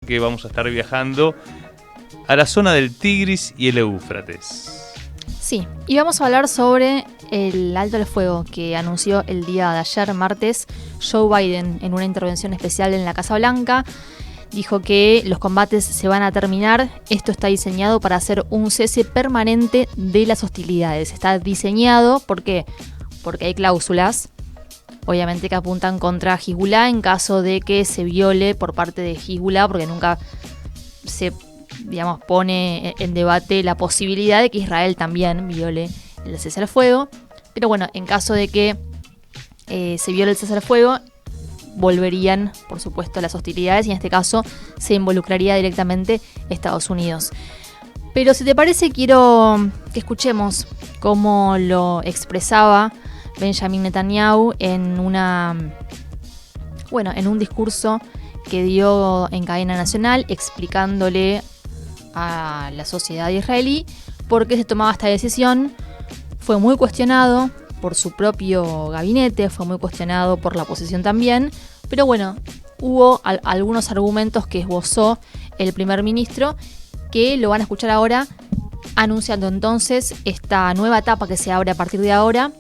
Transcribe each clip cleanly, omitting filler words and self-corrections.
porque vamos a estar viajando a la zona del Tigris y el Éufrates. Sí, y vamos a hablar sobre el alto al fuego que anunció el día de ayer, martes, Joe Biden en una intervención especial en la Casa Blanca. Dijo que los combates se van a terminar. Esto está diseñado para hacer un cese permanente de las hostilidades. Está diseñado, ¿por qué? Porque hay cláusulas, obviamente, que apuntan contra Hezbollah en caso de que se viole por parte de Hezbollah, porque nunca se, pone en debate la posibilidad de que Israel también viole el cese al fuego. Pero bueno, en caso de que se viole el cese al fuego, volverían, por supuesto, las hostilidades y en este caso se involucraría directamente Estados Unidos. Pero si te parece, quiero que escuchemos cómo lo expresaba Benjamin Netanyahu en un discurso que dio en cadena nacional, explicándole a la sociedad israelí por qué se tomaba esta decisión. Fue muy cuestionado por su propio gabinete, fue muy cuestionado por la oposición también, pero bueno, hubo algunos argumentos que esbozó el primer ministro que lo van a escuchar ahora, anunciando entonces esta nueva etapa que se abre a partir de ahora,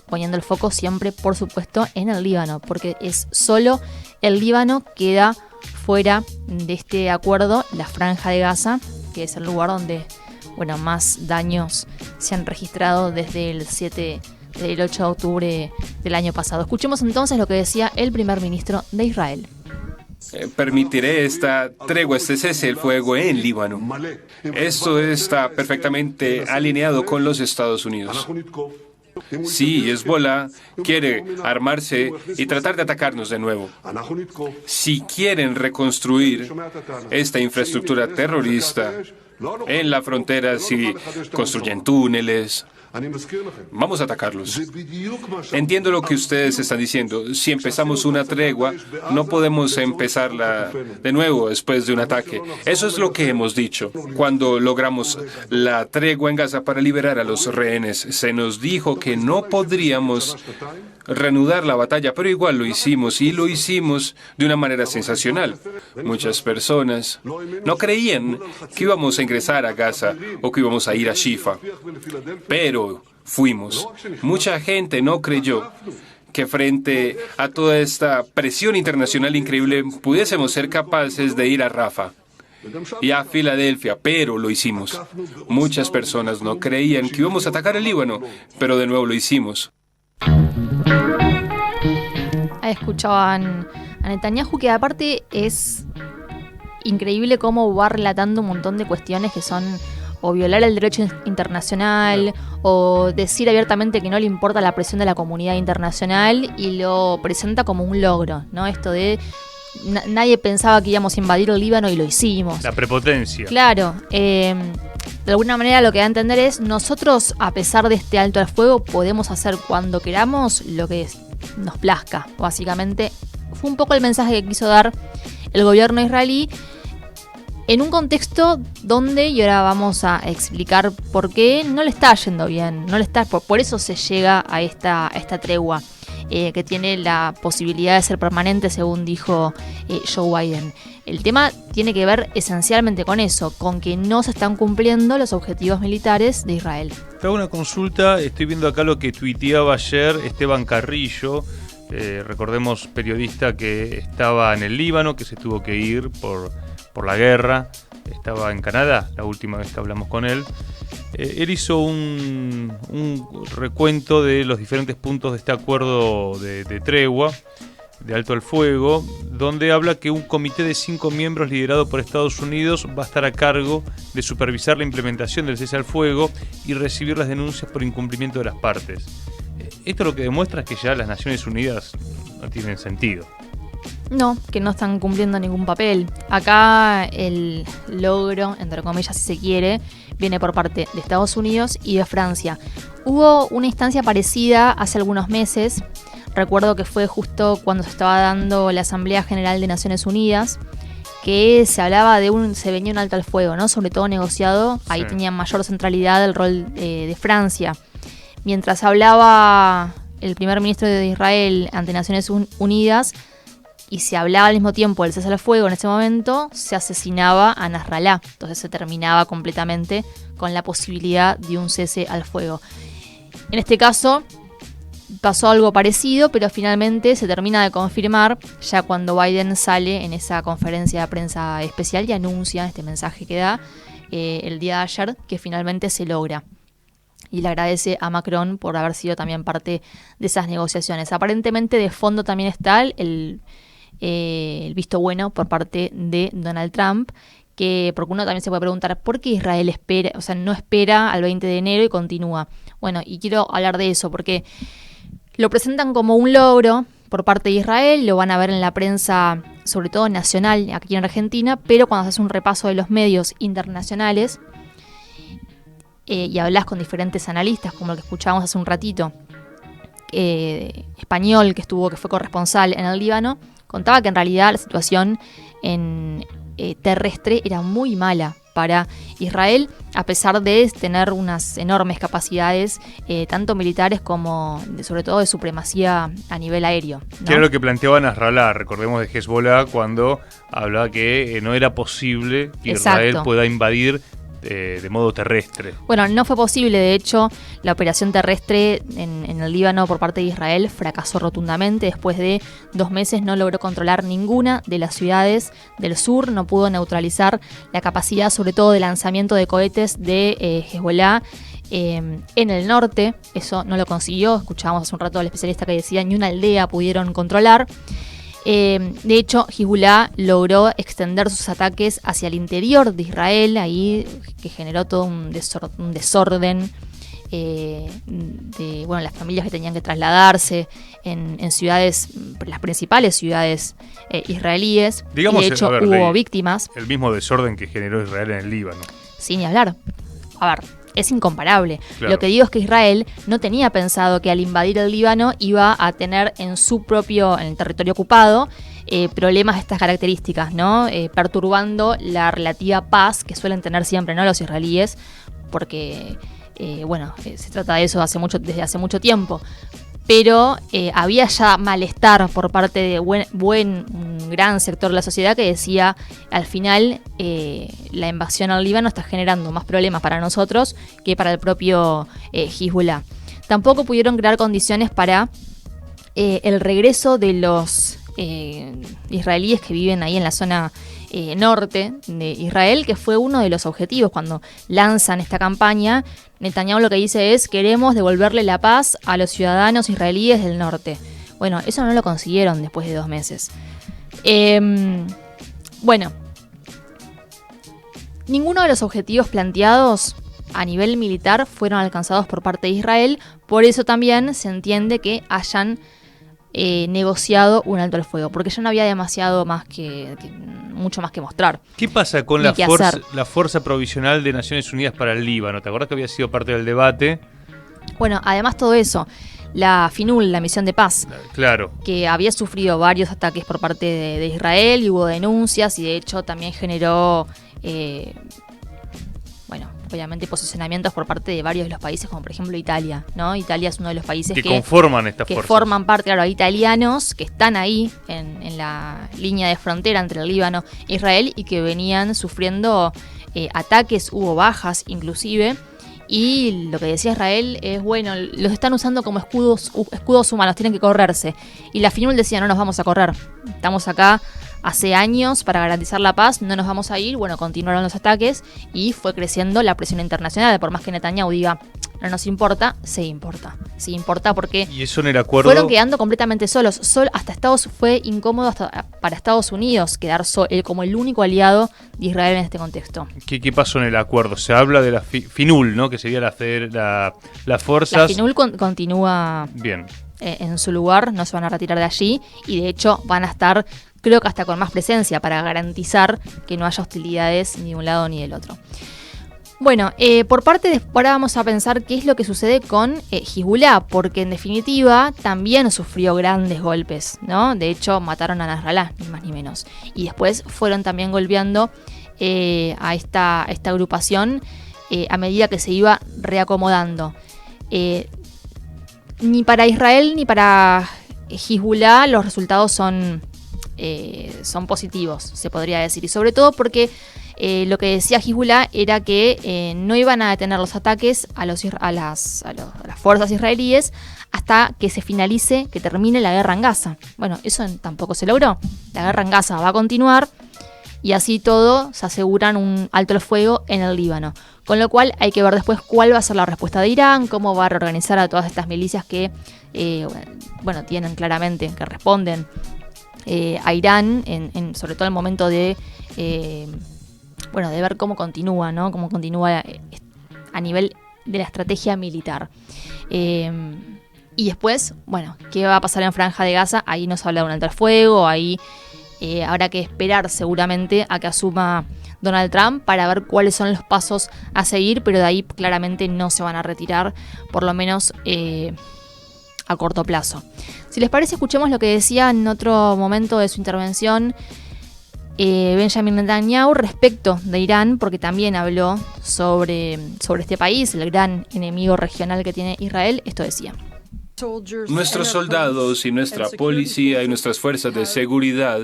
poniendo el foco siempre, por supuesto, en el Líbano, porque es solo el Líbano queda fuera de este acuerdo, la Franja de Gaza, que es el lugar donde más daños se han registrado desde el 8 de octubre del año pasado. Escuchemos entonces lo que decía el primer ministro de Israel. Permitiré esta tregua, este cese el fuego en Líbano. Esto está perfectamente alineado con los Estados Unidos. Si Hezbollah quiere armarse y tratar de atacarnos de nuevo, si quieren reconstruir esta infraestructura terrorista en la frontera, si construyen túneles, vamos a atacarlos. Entiendo lo que ustedes están diciendo. Si empezamos una tregua, no podemos empezarla de nuevo después de un ataque. Eso es lo que hemos dicho. Cuando logramos la tregua en Gaza para liberar a los rehenes, se nos dijo que no podríamos reanudar la batalla, pero igual lo hicimos, y lo hicimos de una manera sensacional. Muchas personas no creían que íbamos a ingresar a Gaza o que íbamos a ir a Shifa, pero fuimos. Mucha gente no creyó que frente a toda esta presión internacional increíble pudiésemos ser capaces de ir a Rafa y a Filadelfia, pero lo hicimos. Muchas personas no creían que íbamos a atacar el Líbano, pero de nuevo lo hicimos. Ahí escuchaban a Netanyahu, que aparte es increíble cómo va relatando un montón de cuestiones que son o violar el derecho internacional o decir abiertamente que no le importa la presión de la comunidad internacional, y lo presenta como un logro, ¿no? Esto de nadie pensaba que íbamos a invadir el Líbano y lo hicimos. La prepotencia. Claro. De alguna manera lo que da a entender es, nosotros, a pesar de este alto al fuego, podemos hacer cuando queramos lo que nos plazca. Básicamente fue un poco el mensaje que quiso dar el gobierno israelí en un contexto donde, y ahora vamos a explicar por qué, no le está yendo bien. Por eso se llega a esta tregua, que tiene la posibilidad de ser permanente, según dijo Joe Biden. El tema tiene que ver esencialmente con eso, con que no se están cumpliendo los objetivos militares de Israel. Te hago una consulta, estoy viendo acá lo que tuiteaba ayer Esteban Carrillo, recordemos, periodista que estaba en el Líbano, que se tuvo que ir por la guerra, estaba en Canadá la última vez que hablamos con él. Él hizo un recuento de los diferentes puntos de este acuerdo de tregua, de alto al fuego, donde habla que un comité de 5 miembros liderado por Estados Unidos va a estar a cargo de supervisar la implementación del cese al fuego y recibir las denuncias por incumplimiento de las partes. Esto lo que demuestra es que ya las Naciones Unidas no tienen sentido. No, que no están cumpliendo ningún papel. Acá el logro, entre comillas si se quiere, viene por parte de Estados Unidos y de Francia. Hubo una instancia parecida hace algunos meses. Recuerdo que fue justo cuando se estaba dando la Asamblea General de Naciones Unidas, que se hablaba se venía un alto al fuego, ¿no? Sobre todo negociado. Ahí tenía mayor centralidad el rol de Francia. Mientras hablaba el primer ministro de Israel ante Naciones Unidas, y se hablaba al mismo tiempo del cese al fuego en ese momento, se asesinaba a Nasrallah. Entonces se terminaba completamente con la posibilidad de un cese al fuego. En este caso pasó algo parecido, pero finalmente se termina de confirmar ya cuando Biden sale en esa conferencia de prensa especial y anuncia este mensaje que da el día de ayer, que finalmente se logra. Y le agradece a Macron por haber sido también parte de esas negociaciones. Aparentemente de fondo también está el visto bueno por parte de Donald Trump, porque uno también se puede preguntar por qué Israel espera, o sea, no espera al 20 de enero y continúa. Bueno, y quiero hablar de eso porque lo presentan como un logro por parte de Israel, lo van a ver en la prensa, sobre todo nacional, aquí en Argentina, pero cuando se hace un repaso de los medios internacionales y hablas con diferentes analistas, como el que escuchábamos hace un ratito, español que fue corresponsal en el Líbano, contaba que en realidad la situación terrestre era muy mala para Israel, a pesar de tener unas enormes capacidades, tanto militares como sobre todo de supremacía a nivel aéreo, ¿no? Que era lo que planteaba Nasrallah, recordemos, de Hezbollah, cuando hablaba que no era posible que Israel pueda invadir de modo terrestre. Bueno, no fue posible. De hecho, la operación terrestre en el Líbano por parte de Israel fracasó rotundamente. Después de 2 meses no logró controlar ninguna de las ciudades del sur, no pudo neutralizar la capacidad, sobre todo de lanzamiento de cohetes de Hezbollah en el norte. Eso no lo consiguió. Escuchábamos hace un rato al especialista que decía ni una aldea pudieron controlar. De hecho, Hezbollah logró extender sus ataques hacia el interior de Israel, ahí que generó todo un desorden de las familias que tenían que trasladarse en ciudades, las principales ciudades israelíes. Digamos, y de hecho hubo víctimas. El mismo desorden que generó Israel en el Líbano. Sin ni hablar. A ver, es incomparable. Claro. Lo que digo es que Israel no tenía pensado que al invadir el Líbano iba a tener en el territorio ocupado, problemas de estas características, ¿no? Perturbando la relativa paz que suelen tener siempre, ¿no?, los israelíes, porque se trata de eso desde hace mucho tiempo. Pero había ya malestar por parte de un gran sector de la sociedad que decía, al final, la invasión al Líbano está generando más problemas para nosotros que para el propio Hezbollah. Tampoco pudieron crear condiciones para el regreso de los israelíes que viven ahí en la zona norte de Israel, que fue uno de los objetivos cuando lanzan esta campaña. Netanyahu lo que dice es: queremos devolverle la paz a los ciudadanos israelíes del norte. Bueno, eso no lo consiguieron después de 2 meses. Ninguno de los objetivos planteados a nivel militar fueron alcanzados por parte de Israel, por eso también se entiende que hayan negociado un alto al fuego, porque ya no había demasiado más mucho más que mostrar. ¿Qué pasa con la fuerza provisional de Naciones Unidas para el Líbano? ¿Te acordás que había sido parte del debate? Bueno, además todo eso, la FINUL, la misión de paz, claro, que había sufrido varios ataques por parte de Israel y hubo denuncias y de hecho también generó obviamente posicionamientos por parte de varios de los países, como por ejemplo Italia, ¿no? Italia es uno de los países que conforman estas fuerzas. Que forman parte, claro, hay italianos que están ahí en la línea de frontera entre el Líbano e Israel y que venían sufriendo ataques, hubo bajas inclusive, y lo que decía Israel es, los están usando como escudos humanos, tienen que correrse. Y la FINUL decía, no nos vamos a correr, estamos acá hace años para garantizar la paz, no nos vamos a ir. Bueno, continuaron los ataques y fue creciendo la presión internacional. Por más que Netanyahu diga, no nos importa, se importa. Se importa porque y eso en el acuerdo fueron quedando completamente solos. Hasta fue incómodo para Estados Unidos quedar como el único aliado de Israel en este contexto. ¿Qué pasó en el acuerdo? Se habla de la FINUL, ¿no? Que sería las fuerzas. La FINUL continúa bien en su lugar, no se van a retirar de allí y de hecho van a estar, creo que hasta con más presencia para garantizar que no haya hostilidades ni de un lado ni del otro. Bueno, por parte de ahora vamos a pensar qué es lo que sucede con Hezbollah, porque en definitiva también sufrió grandes golpes, ¿no? De hecho, mataron a Nasrallah, ni más ni menos. Y después fueron también golpeando a esta agrupación a medida que se iba reacomodando. Ni para Israel ni para Hezbollah los resultados son son positivos, se podría decir. Y sobre todo porque lo que decía Hezbollah era que no iban a detener los ataques a las fuerzas israelíes hasta que se finalice, que termine la guerra en Gaza. Bueno, eso tampoco se logró. La guerra en Gaza va a continuar y así todo se aseguran un alto el fuego en el Líbano. Con lo cual hay que ver después cuál va a ser la respuesta de Irán, cómo va a reorganizar a todas estas milicias que tienen claramente, que responden a Irán, sobre todo en el momento de ver cómo continúa, ¿no? Cómo continúa a nivel de la estrategia militar. Y después, ¿qué va a pasar en Franja de Gaza? Ahí nos habla de un alto el fuego, ahí habrá que esperar seguramente a que asuma Donald Trump para ver cuáles son los pasos a seguir, pero de ahí claramente no se van a retirar, por lo menos a corto plazo. Si les parece, escuchemos lo que decía en otro momento de su intervención Benjamin Netanyahu respecto de Irán, porque también habló sobre este país, el gran enemigo regional que tiene Israel. Esto decía: Nuestros soldados y nuestra policía y nuestras fuerzas de seguridad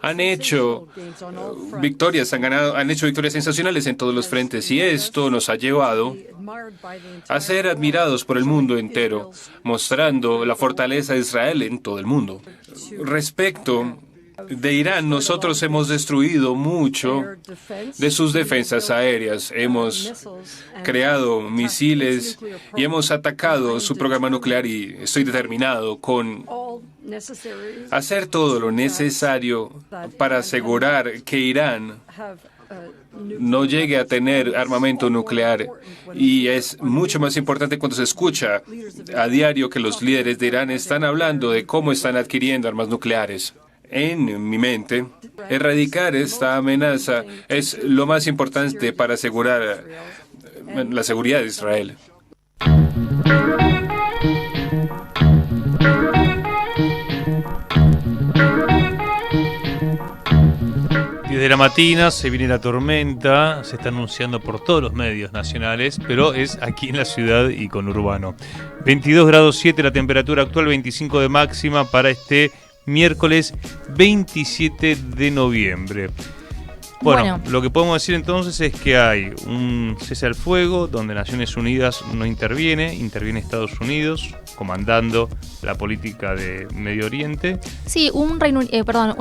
han hecho victorias, han hecho victorias sensacionales en todos los frentes, y esto nos ha llevado a ser admirados por el mundo entero, mostrando la fortaleza de Israel en todo el mundo. Respecto de Irán, nosotros hemos destruido mucho de sus defensas aéreas. Hemos creado misiles y hemos atacado su programa nuclear, y estoy determinado con hacer todo lo necesario para asegurar que Irán no llegue a tener armamento nuclear. Y es mucho más importante cuando se escucha a diario que los líderes de Irán están hablando de cómo están adquiriendo armas nucleares. En mi mente, erradicar esta amenaza es lo más importante para asegurar la seguridad de Israel. 10 de la mañana, se viene la tormenta, se está anunciando por todos los medios nacionales, pero es aquí en la ciudad y conurbano. 22 grados 7 la temperatura actual, 25 de máxima para este miércoles 27 de noviembre. Bueno, lo que podemos decir entonces es que hay un cese al fuego donde Naciones Unidas no interviene Estados Unidos comandando la política de Medio Oriente. Sí, un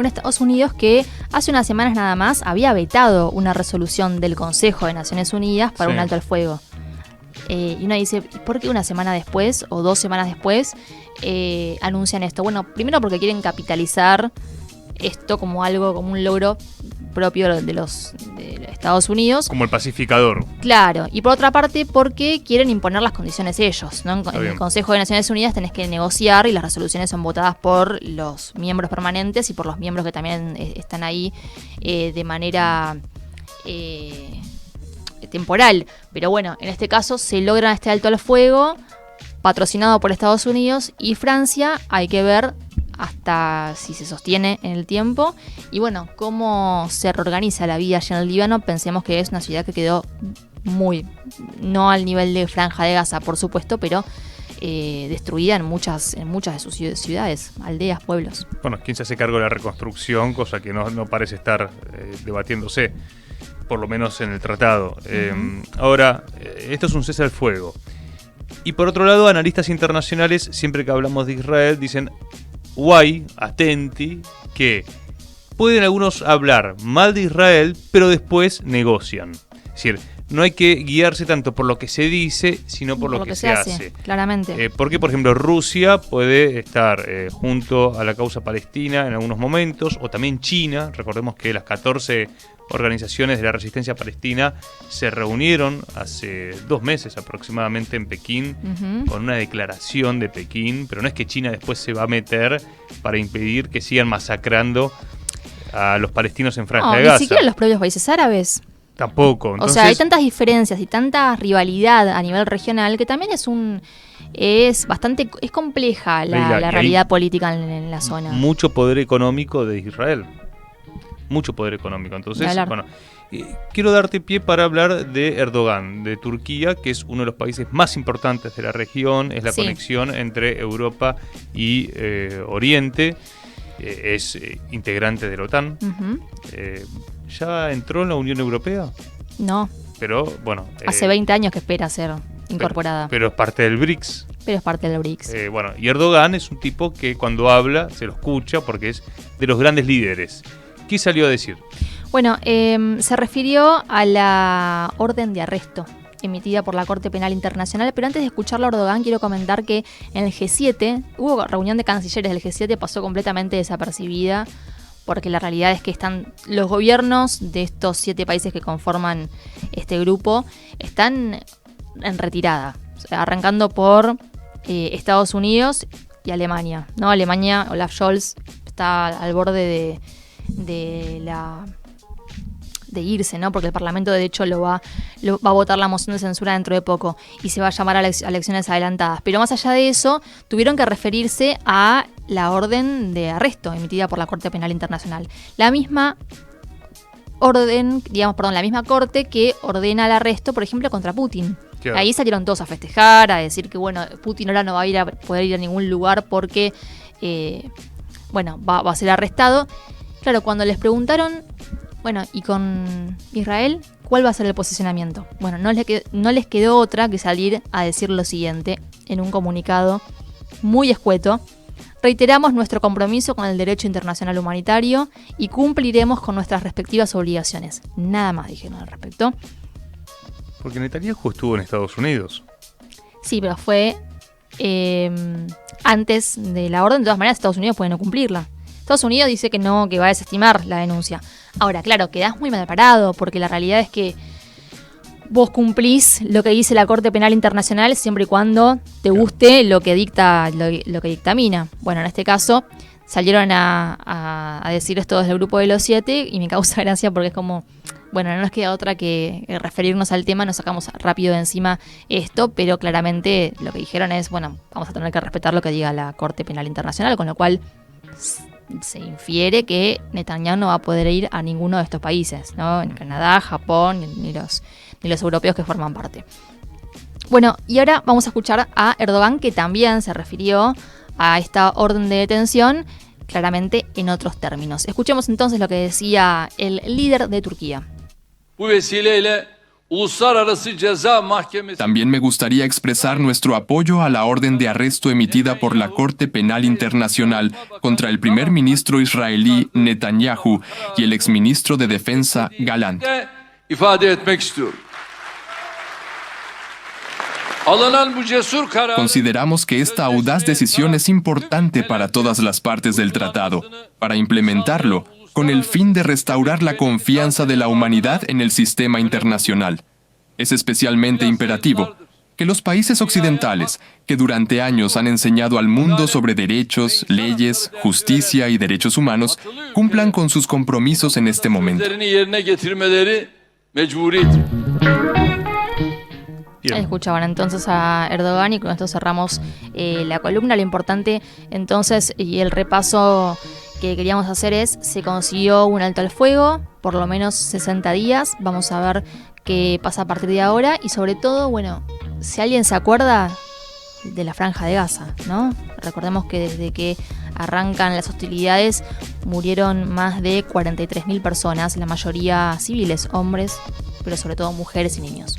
Estados Unidos que hace unas semanas nada más había vetado una resolución del Consejo de Naciones Unidas para un alto al fuego. Y uno dice, ¿por qué una semana después o 2 semanas después anuncian esto? Bueno, primero porque quieren capitalizar esto como un logro propio de los Estados Unidos. Como el pacificador. Claro, y por otra parte porque quieren imponer las condiciones ellos, ¿no? En el Consejo de Naciones Unidas tenés que negociar y las resoluciones son votadas por los miembros permanentes y por los miembros que también están ahí de manera temporal. Pero bueno, en este caso se logra este alto al fuego patrocinado por Estados Unidos y Francia. Hay que ver hasta si se sostiene en el tiempo y bueno, cómo se reorganiza la vida allá en el Líbano. Pensemos que es una ciudad que quedó no al nivel de Franja de Gaza, por supuesto, pero destruida en muchas de sus ciudades, aldeas, pueblos. Bueno, ¿quién se hace cargo de la reconstrucción? Cosa que no parece estar debatiéndose, por lo menos en el tratado. Ahora, esto es un cese al fuego. Y por otro lado, analistas internacionales, siempre que hablamos de Israel, dicen atenti, que pueden algunos hablar mal de Israel, pero después negocian. Es decir, no hay que guiarse tanto por lo que se dice, sino por lo que se hace. Claramente. Porque, por ejemplo, Rusia puede estar junto a la causa palestina en algunos momentos, o también China. Recordemos que las 14 organizaciones de la resistencia palestina se reunieron hace 2 meses aproximadamente en Pekín, con una declaración de Pekín, pero no es que China después se va a meter para impedir que sigan masacrando a los palestinos en Franja de Gaza. Ni siquiera los propios países árabes. Tampoco. Entonces, o sea, hay tantas diferencias y tanta rivalidad a nivel regional que también es compleja la realidad política en la zona. Mucho poder económico de Israel. Mucho poder económico. Entonces, bueno, quiero darte pie para hablar de Erdogan, de Turquía, que es uno de los países más importantes de la región, es la conexión entre Europa y Oriente. es integrante de la OTAN. Ujú. ¿Ya entró en la Unión Europea? No, Pero bueno. hace 20 años que espera ser incorporada, Pero es parte del BRICS. pero es parte del BRICS. Bueno, y Erdogan es un tipo que cuando habla se lo escucha porque es de los grandes líderes. ¿Qué salió a decir? Bueno, se refirió a la orden de arresto emitida por la Corte Penal Internacional, pero antes de escucharlo a Erdogan quiero comentar que en el G7, hubo reunión de cancilleres del G7, pasó completamente desapercibida, porque la realidad es que están los gobiernos de estos 7 países que conforman este grupo, están en retirada, o sea, arrancando por Estados Unidos y Alemania, ¿no? Alemania, Olaf Scholz está al borde de irse, ¿no? Porque el Parlamento de hecho va a votar la moción de censura dentro de poco y se va a llamar a elecciones adelantadas. Pero más allá de eso, tuvieron que referirse a la orden de arresto emitida por la Corte Penal Internacional. La misma la misma corte que ordena el arresto, por ejemplo, contra Putin. Claro. Ahí salieron todos a festejar, a decir que bueno, Putin ahora no va a poder ir a ningún lugar porque va a ser arrestado. Claro, cuando les preguntaron, bueno, ¿y con Israel cuál va a ser el posicionamiento? Bueno, no les quedó otra que salir a decir lo siguiente en un comunicado muy escueto. Reiteramos nuestro compromiso con el derecho internacional humanitario y cumpliremos con nuestras respectivas obligaciones. Nada más dijeron al respecto. Porque Netanyahu estuvo en Estados Unidos. Sí, pero fue antes de la orden. De todas maneras, Estados Unidos puede no cumplirla. Estados Unidos dice que no, que va a desestimar la denuncia. Ahora, claro, quedás muy mal parado, porque la realidad es que vos cumplís lo que dice la Corte Penal Internacional siempre y cuando te guste lo que dictamina. Bueno, en este caso salieron a decir esto desde el grupo de los 7 y me causa gracia porque es como, bueno, no nos queda otra que referirnos al tema, nos sacamos rápido de encima esto, pero claramente lo que dijeron es, bueno, vamos a tener que respetar lo que diga la Corte Penal Internacional, con lo cual se infiere que Netanyahu no va a poder ir a ninguno de estos países, ¿no? En Canadá, Japón, ni los europeos que forman parte. Bueno, y ahora vamos a escuchar a Erdogan, que también se refirió a esta orden de detención, claramente en otros términos. Escuchemos entonces lo que decía el líder de Turquía. También me gustaría expresar nuestro apoyo a la orden de arresto emitida por la Corte Penal Internacional contra el primer ministro israelí Netanyahu y el exministro de Defensa Gallant. Consideramos que esta audaz decisión es importante para todas las partes del tratado, para implementarlo con el fin de restaurar la confianza de la humanidad en el sistema internacional. Es especialmente imperativo que los países occidentales, que durante años han enseñado al mundo sobre derechos, leyes, justicia y derechos humanos, cumplan con sus compromisos en este momento. Ahí escuchaban entonces a Erdogan y con esto cerramos la columna. Lo importante entonces y el repaso que queríamos hacer es, se consiguió un alto al fuego, por lo menos 60 días, vamos a ver qué pasa a partir de ahora y sobre todo, bueno, si alguien se acuerda de la Franja de Gaza, ¿no? Recordemos que desde que arrancan las hostilidades murieron más de 43.000 personas, la mayoría civiles, hombres, pero sobre todo mujeres y niños.